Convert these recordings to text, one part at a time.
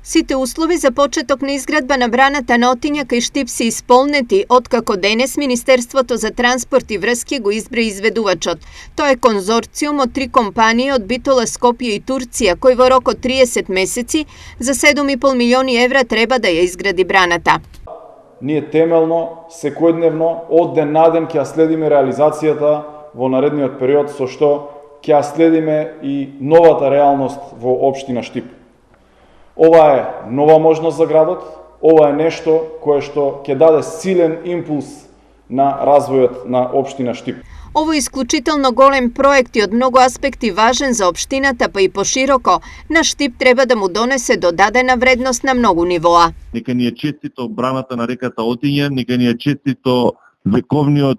Сите услови за почеток на изградба на браната на Отињака и Штип се исполнети, откако денес Министерството за транспорт и врски го избра изведувачот. Тоа е конзорциум од 3 компании од Битола, Скопје и Турција, кој во рок од 30 месеци за 7,5 милиони евра треба да ја изгради браната. Ние темелно, секојдневно, од ден на ден ќе ја следиме реализацијата во наредниот период, со што ќе ја следиме и новата реалност во општина Штип. Ова е нова можност за градот, ова е нешто кое што ќе даде силен импулс на развојот на општина Штип. Ово е исклучително голем проект и од многу аспекти важен за општината, па и пошироко, на Штип треба да му донесе додадена вредност на многу нивоа. Нека ни е честито браната на реката Отиња, нека ни е честито вековниот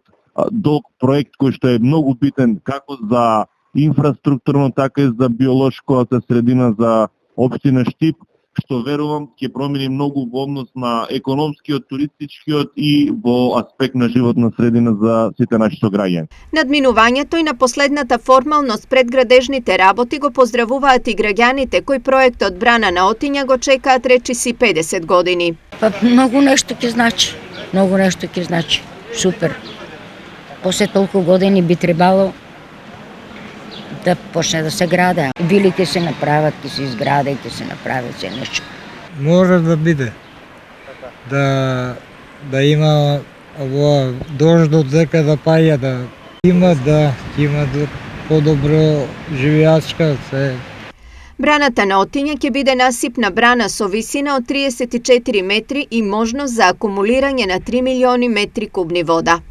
долг проект кој што е многу битен како за инфраструктурно, така и за биолошката средина за општина Штип, што верувам ќе промени многу во однос на економскиот, туристичкиот и во аспект на животна средина за сите наши сограѓани. Надминувањето и на последната формалност пред градежните работи го поздравуваат и граѓаните кои проектот Брана на Отиња го чекаат речиси 50 години. Па многу нешто ќе значи. Многу нешто ќе значи. Супер. После толку години би требало да почне да се граде. Вили ќе се направат, ќе се изграде, ќе се направи се нешто. Може да биде. Да има ово дождот дека да паја, да има подобро живеачка се. Браната на Отиња ќе биде насипна брана со висина од 34 метри и можност за акумулирање на 3 милиони метри кубни вода.